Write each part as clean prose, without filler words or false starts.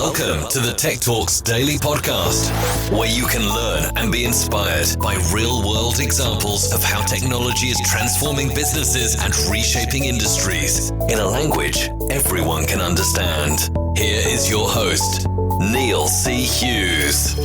Welcome to the Tech Talks Daily Podcast, where you can learn and be inspired by real-world examples of how technology is transforming businesses and reshaping industries in a language everyone can understand. Here is your host, Neil C. Hughes.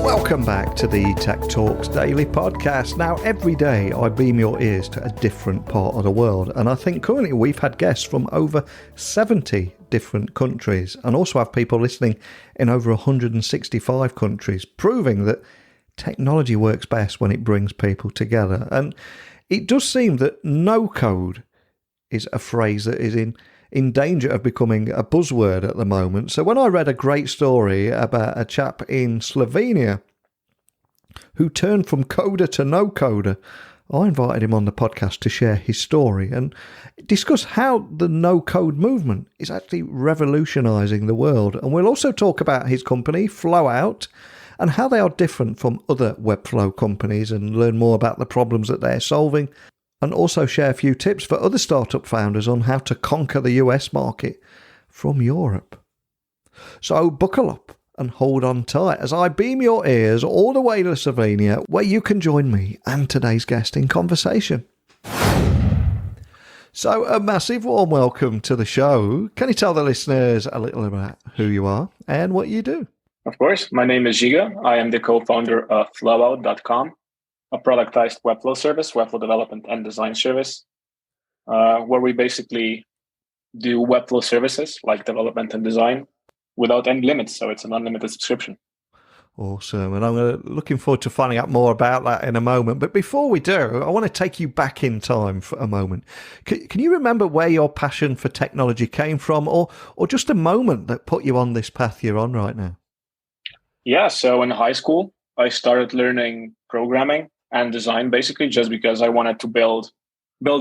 Welcome back to the Tech Talks Daily Podcast. Now, every day I beam your ears to a different part of the world, and I think currently we've had guests from over 70 different countries and also have people listening in over 165 countries, proving that technology works best when it brings people together. And it does seem that no code is a phrase that is in danger of becoming a buzzword at the moment. So when I read a great story about a chap in Slovenia who turned from coder to no coder, I invited him on the podcast to share his story and discuss how the no-code movement is actually revolutionising the world. And we'll also talk about his company, Flowout, and how they are different from other Webflow companies and learn more about the problems that they're solving, and also share a few tips for other startup founders on how to conquer the US market from Europe. So buckle up and hold on tight as I beam your ears all the way to Slovenia, where you can join me and today's guest in conversation. So a massive warm welcome to the show. Can you tell the listeners a little about who you are and what you do? Of course. My name is Ziga. I am the co-founder of Flowout.com, a productized Webflow service, Webflow development and design service, where we basically do Webflow services like development and design without any limits. So it's an unlimited subscription. Awesome. And I'm looking forward to finding out more about that in a moment. But before we do, I want to take you back in time for a moment. Can you remember where your passion for technology came from, or just a moment that put you on this path you're on right now? Yeah. So in high school, I started learning programming and design basically just because I wanted to build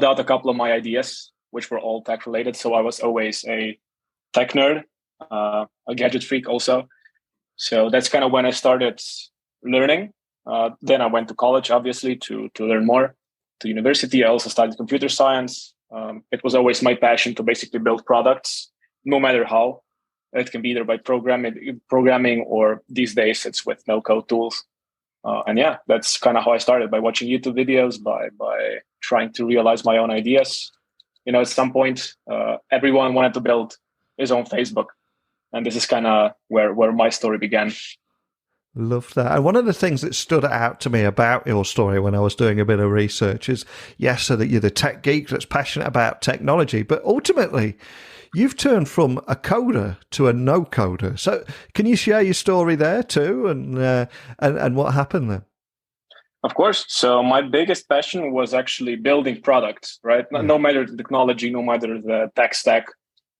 out a couple of my ideas, which were all tech related. So I was always a tech nerd, a gadget freak also. So that's kind of when I started learning. Then I went to college, obviously, to learn more. To university, I also studied computer science. It was always my passion to basically build products, no matter how. It can be either by programming or these days it's with no-code tools. And yeah, that's kind of how I started, by watching YouTube videos, by trying to realize my own ideas. You know, at some point, everyone wanted to build his own Facebook. And this is kind of where my story began. Love that. And one of the things that stood out to me about your story when I was doing a bit of research is, yes, so that you're the tech geek that's passionate about technology, but ultimately you've turned from a coder to a no-coder. So can you share your story there too, and what happened there? Of course. So my biggest passion was actually building products, right? No matter the technology, no matter the tech stack,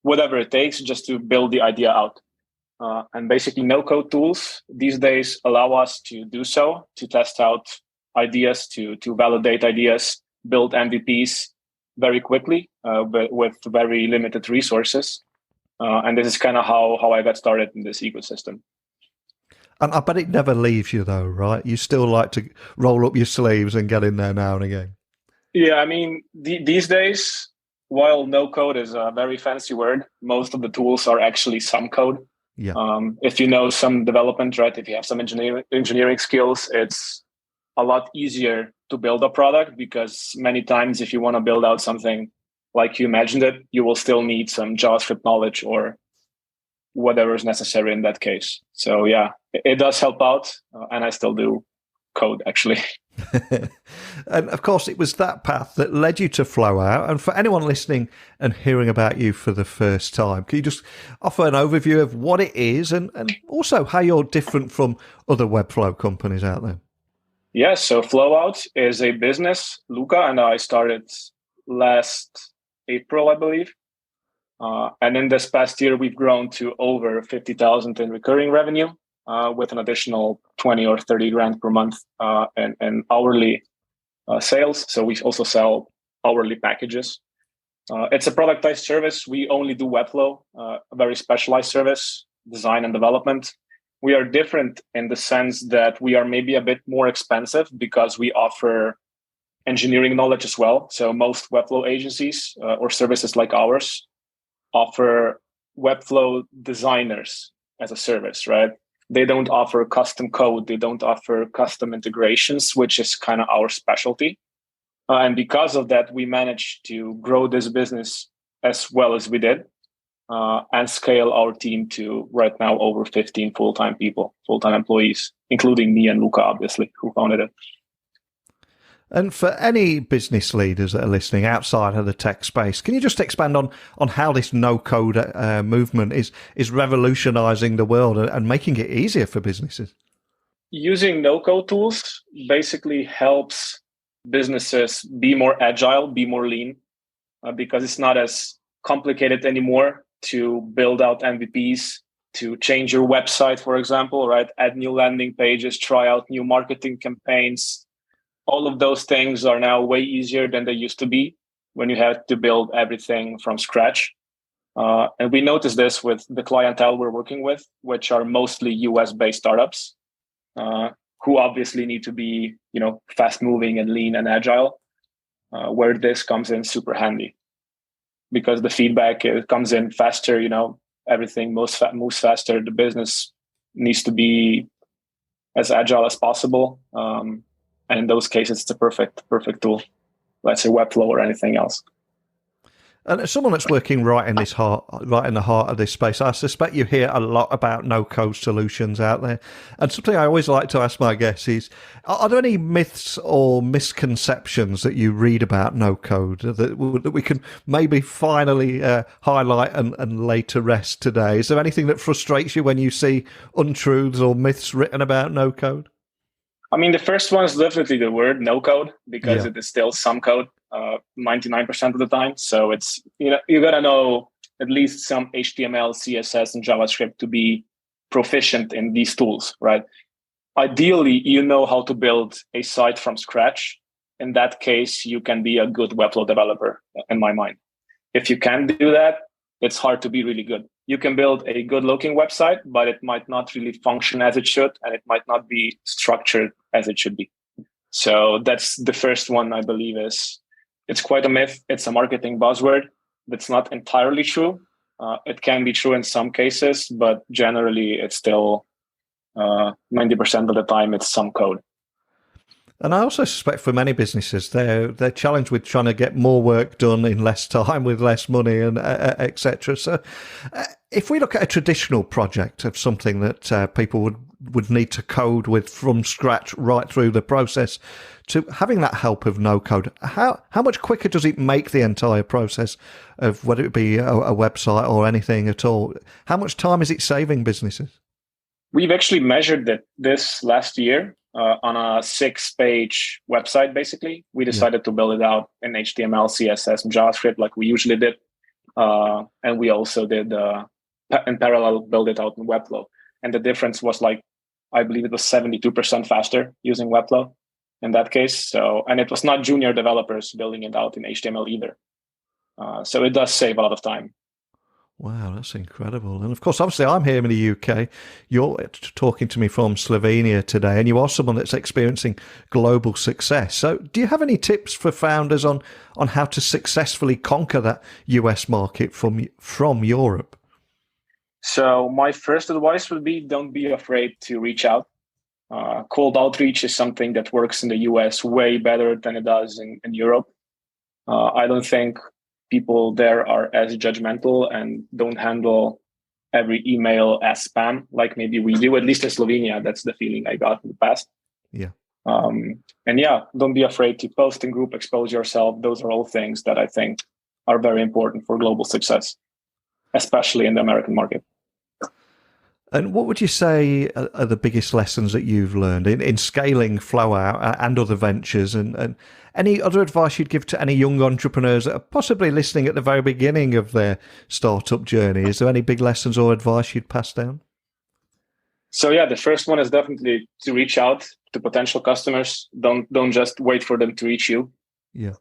whatever it takes, just to build the idea out. And basically no-code tools these days allow us to do so, to test out ideas, to validate ideas, build MVPs very quickly with very limited resources. And this is kind of how I got started in this ecosystem. And I bet it never leaves you though, right? You still like to roll up your sleeves and get in there now and again. Yeah, I mean, these days, while no code is a very fancy word, most of the tools are actually some code. Yeah. If you know some development, right? If you have some engineering skills, it's a lot easier to build a product, because many times if you want to build out something like you imagined it, you will still need some JavaScript knowledge or whatever is necessary in that case. So yeah, it does help out, and I still do code actually. And of course, it was that path that led you to Flowout. And for anyone listening and hearing about you for the first time, can you just offer an overview of what it is and also how you're different from other Webflow companies out there? Yes, so Flowout is a business. Luca and I started last April, I believe. And in this past year, we've grown to over 50,000 in recurring revenue, with an additional 20 or 30 grand per month and hourly sales. So we also sell hourly packages. It's a productized service. We only do Webflow, a very specialized service, design and development. We are different in the sense that we are maybe a bit more expensive because we offer engineering knowledge as well. So most Webflow agencies or services like ours offer Webflow designers as a service, right? They don't offer custom code. They don't offer custom integrations, which is kind of our specialty. And because of that, we managed to grow this business as well as we did, and scale our team to right now over 15 full-time employees, including me and Luca, obviously, who founded it. And for any business leaders that are listening outside of the tech space, can you just expand on how this no-code movement is revolutionizing the world and making it easier for businesses? Using no-code tools basically helps businesses be more agile, be more lean, because it's not as complicated anymore to build out MVPs, to change your website, for example, right? Add new landing pages, try out new marketing campaigns. All of those things are now way easier than they used to be when you had to build everything from scratch. And we noticed this with the clientele we're working with, which are mostly US-based startups, who obviously need to be, fast moving and lean and agile, where this comes in super handy because the feedback comes in faster. Everything moves faster. The business needs to be as agile as possible. And in those cases, it's a perfect tool. Let's say Webflow or anything else. And as someone that's working right in the heart of this space, I suspect you hear a lot about no-code solutions out there. And something I always like to ask my guests is, are there any myths or misconceptions that you read about no-code that we can maybe finally highlight and lay to rest today? Is there anything that frustrates you when you see untruths or myths written about no-code? I mean, the first one is definitely the word no code, because it is still some code 99% of the time. So it's, you got to know at least some HTML, CSS, and JavaScript to be proficient in these tools, right? Ideally, you know how to build a site from scratch. In that case, you can be a good Webflow developer, in my mind. If you can do that, it's hard to be really good. You can build a good looking website, but it might not really function as it should, and it might not be structured as it should be. So that's the first one, I believe, it's quite a myth. It's a marketing buzzword. That's not entirely true. It can be true in some cases, but generally it's still 90% of the time it's some code. And I also suspect for many businesses, they're challenged with trying to get more work done in less time with less money and etc. So if we look at a traditional project of something that people would need to code with from scratch right through the process to having that help of no code, how much quicker does it make the entire process of whether it be a website or anything at all? How much time is it saving businesses? We've actually measured that this last year. On a 6-page website, basically, we decided to build it out in HTML, CSS, and JavaScript like we usually did. And we also did, in parallel, build it out in Webflow. And the difference was I believe it was 72% faster using Webflow in that case. So, and it was not junior developers building it out in HTML either. So it does save a lot of time. Wow, that's incredible. And of course, obviously, I'm here in the UK. You're talking to me from Slovenia today, and you are someone that's experiencing global success. So do you have any tips for founders on how to successfully conquer that US market from Europe? So my first advice would be, don't be afraid to reach out. Cold outreach is something that works in the US way better than it does in Europe. I don't think people there are as judgmental and don't handle every email as spam like maybe we do, at least in Slovenia. That's the feeling I got in the past. Yeah. Don't be afraid to post in group, expose yourself. Those are all things that I think are very important for global success, especially in the American market. And what would you say are the biggest lessons that you've learned in scaling Flowout and other ventures? And any other advice you'd give to any young entrepreneurs that are possibly listening at the very beginning of their startup journey? Is there any big lessons or advice you'd pass down? So the first one is definitely to reach out to potential customers. Don't just wait for them to reach you. Yeah.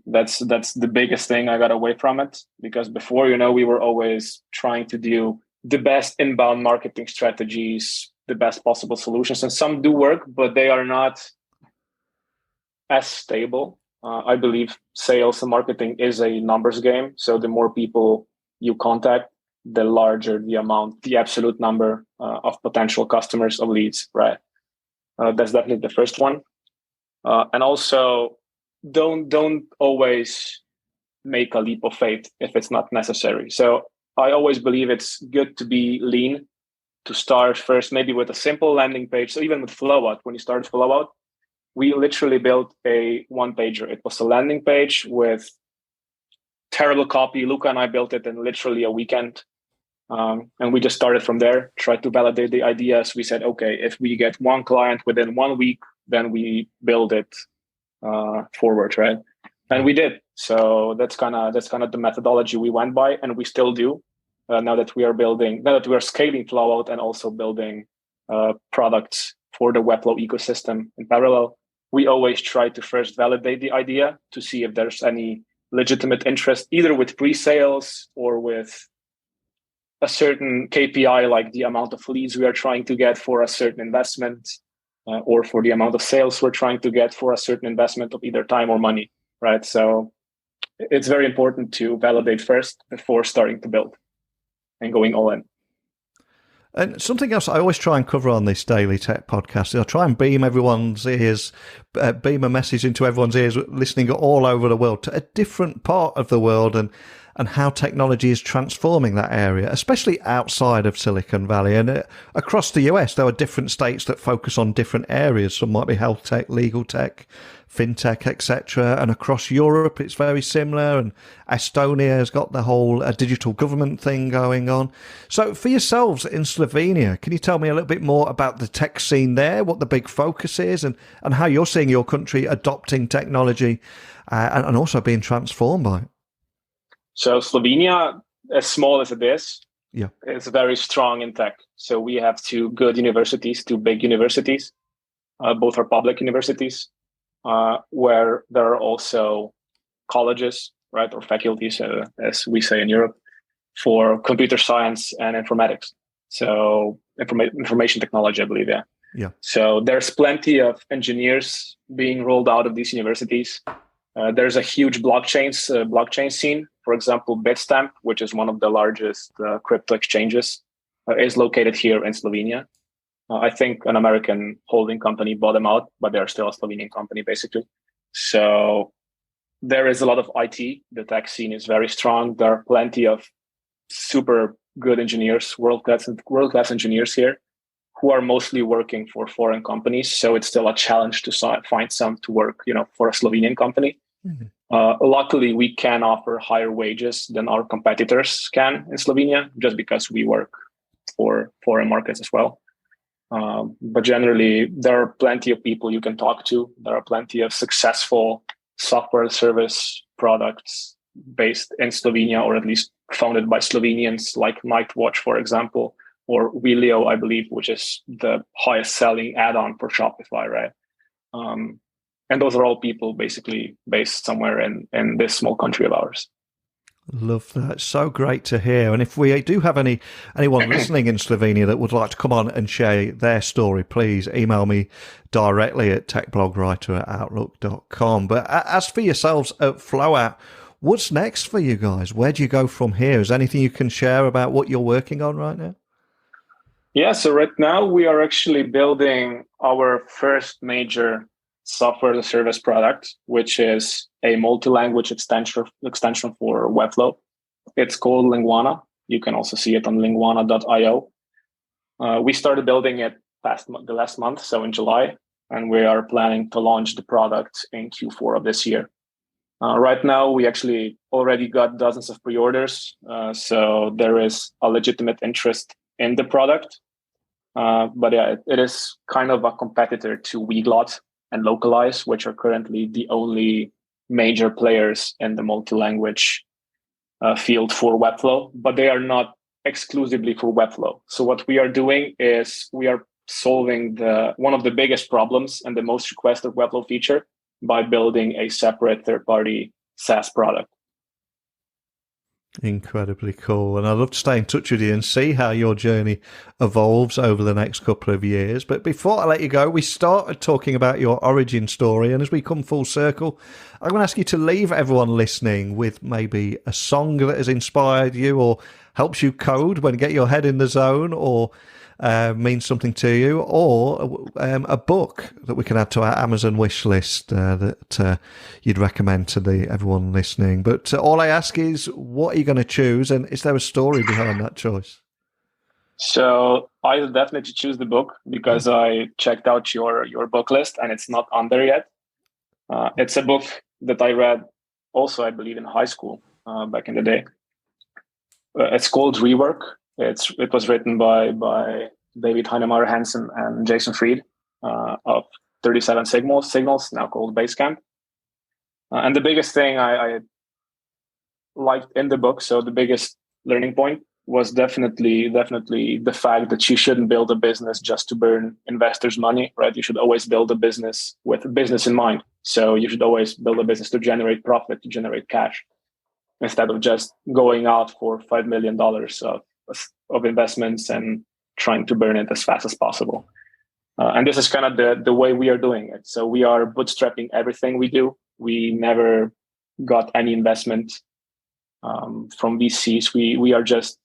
That's the biggest thing I got away from it, because before, we were always trying to do the best inbound marketing strategies, the best possible solutions. And some do work, but they are not as stable. I believe sales and marketing is a numbers game. So the more people you contact, the larger the amount, the absolute number of potential customers, of leads, right? That's definitely the first one. And also, don't always make a leap of faith if it's not necessary. So I always believe it's good to be lean, to start first maybe with a simple landing page. So even with Flowout, when you started Flowout, we literally built a one-pager. It was a landing page with terrible copy. Luca and I built it in literally a weekend. And we just started from there, tried to validate the ideas. We said, okay, if we get one client within 1 week, then we build it forward, right? And we did. So that's kind of the methodology we went by, and we still do. Now that we are scaling Flowout and also building products for the Webflow ecosystem in parallel, we always try to first validate the idea to see if there's any legitimate interest, either with pre-sales or with a certain KPI, like the amount of leads we are trying to get for a certain investment, or for the amount of sales we're trying to get for a certain investment of either time or money, right? So it's very important to validate first before starting to build and going all in. And something else I always try and cover on this Daily Tech podcast is I try and beam everyone's ears, beam a message into everyone's ears, listening all over the world, to a different part of the world, and how technology is transforming that area, especially outside of Silicon Valley. And across the US, there are different states that focus on different areas. Some might be health tech, legal tech, fintech, etc. And across Europe, it's very similar. And Estonia has got the whole digital government thing going on. So for yourselves in Slovenia, can you tell me a little bit more about the tech scene there, what the big focus is, and how you're seeing your country adopting technology and also being transformed by it? So Slovenia, as small as it is very strong in tech. So we have two big universities. Both are public universities, where there are also colleges, right, or faculties, as we say in Europe, for computer science and informatics. So information technology, I believe, yeah. So there's plenty of engineers being rolled out of these universities. There's a huge blockchain scene. For example, Bitstamp, which is one of the largest crypto exchanges, is located here in Slovenia. I think an American holding company bought them out, but they're still a Slovenian company, basically. So there is a lot of IT. The tech scene is very strong. There are plenty of super good engineers, world-class engineers here, who are mostly working for foreign companies. So it's still a challenge to find some to work, for a Slovenian company. Mm-hmm. Luckily, we can offer higher wages than our competitors can in Slovenia, just because we work for foreign markets as well. But generally, there are plenty of people you can talk to. There are plenty of successful software service products based in Slovenia, or at least founded by Slovenians, like Nightwatch, for example, or Wheelio, I believe, which is the highest selling add-on for Shopify, right? And those are all people basically based somewhere in this small country of ours. Love that. So great to hear. And if we do have anyone listening in Slovenia that would like to come on and share their story, please email me directly at techblogwriter@outlook.com. But as for yourselves at Flowout, what's next for you guys? Where do you go from here? Is there anything you can share about what you're working on right now? Yeah, so right now we are actually building our first major software as a service product, which is a multi-language extension for Webflow. It's called Linguana. You can also see it on linguana.io. We started building it the last month, so in July, and we are planning to launch the product in Q4 of this year. Right now, we actually already got dozens of pre-orders, so there is a legitimate interest in the product. But yeah, it is kind of a competitor to Weglot and Localize, which are currently the only major players in the multi-language field for Webflow, but they are not exclusively for Webflow. So what we are doing is we are solving one of the biggest problems and the most requested Webflow feature by building a separate third-party SaaS product. Incredibly cool. And I'd love to stay in touch with you and see how your journey evolves over the next couple of years. But before I let you go, we started talking about your origin story. And as we come full circle, I'm going to ask you to leave everyone listening with maybe a song that has inspired you or helps you code when you get your head in the zone, or means something to you, or a book that we can add to our Amazon wish list that you'd recommend to everyone listening. But all I ask is, what are you going to choose, and is there a story behind that choice? So I will definitely choose the book, because I checked out your book list and it's not on there yet. It's a book that I read also, I believe, in high school back in the day. It's called Rework. It was written by David Heinemeier Hansen and Jason Fried of 37 Signals, now called Basecamp. And the biggest thing I liked in the book, so the biggest learning point, was definitely the fact that you shouldn't build a business just to burn investors' money, right? You should always build a business with a business in mind. So you should always build a business to generate profit, to generate cash, instead of just going out for $5 million of investments and trying to burn it as fast as possible. And this is kind of the way we are doing it. So we are bootstrapping everything we do. We never got any investment from VCs. We are just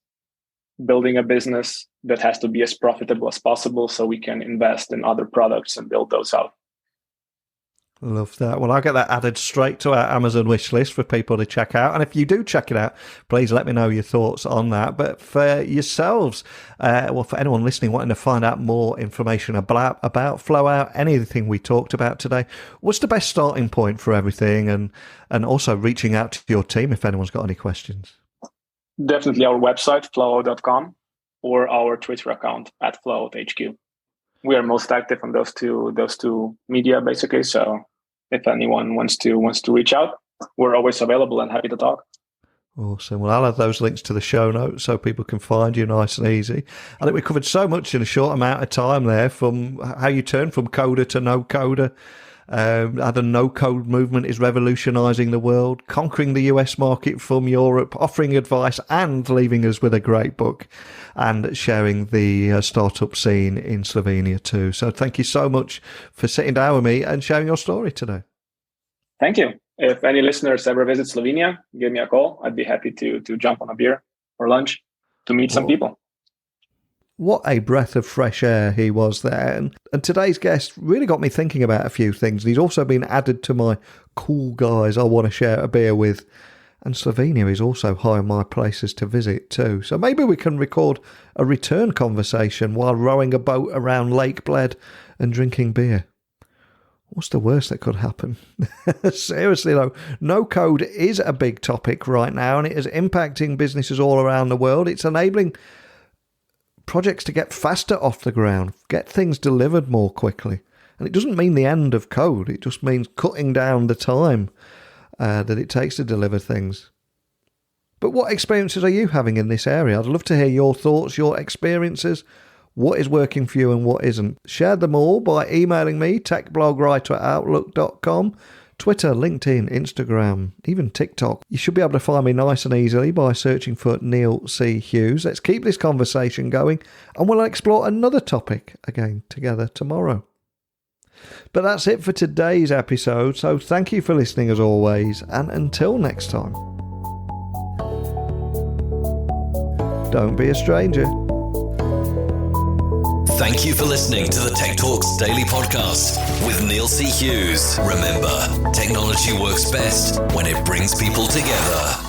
building a business that has to be as profitable as possible so we can invest in other products and build those out. Love that. Well, I'll get that added straight to our Amazon wish list for people to check out. And if you do check it out, please let me know your thoughts on that. But for yourselves, for anyone listening wanting to find out more information about Flowout, anything we talked about today, what's the best starting point for everything? And also reaching out to your team if anyone's got any questions. Definitely our website, flowout.com, or our Twitter account at FlowoutHQ. We are most active on those two media, basically. So if anyone wants to reach out, we're always available and happy to talk. Awesome. Well, I'll add those links to the show notes so people can find you nice and easy. I think we covered so much in a short amount of time there, from how you turn from coder to no coder, how the no-code movement is revolutionising the world, conquering the US market from Europe, offering advice and leaving us with a great book, and sharing the startup scene in Slovenia too. So thank you so much for sitting down with me and sharing your story today. Thank you. If any listeners ever visit Slovenia, give me a call. I'd be happy to jump on a beer or lunch to meet some people. What a breath of fresh air he was there. And today's guest really got me thinking about a few things. He's also been added to my cool guys I want to share a beer with. And Slovenia is also high on my places to visit too. So maybe we can record a return conversation while rowing a boat around Lake Bled and drinking beer. What's the worst that could happen? Seriously though, no code is a big topic right now, and it is impacting businesses all around the world. It's enabling projects to get faster off the ground, get things delivered more quickly. And it doesn't mean the end of code. It just means cutting down the time that it takes to deliver things. But what experiences are you having in this area? I'd love to hear your thoughts, your experiences. What is working for you and what isn't? Share them all by emailing me, techblogwriter@outlook.com, Twitter, LinkedIn, Instagram, even TikTok. You should be able to find me nice and easily by searching for Neil C. Hughes. Let's keep this conversation going, and we'll explore another topic again together tomorrow. But that's it for today's episode, so thank you for listening as always, and until next time. Don't be a stranger. Thank you for listening to the Tech Talks Daily Podcast with Neil C. Hughes. Remember, technology works best when it brings people together.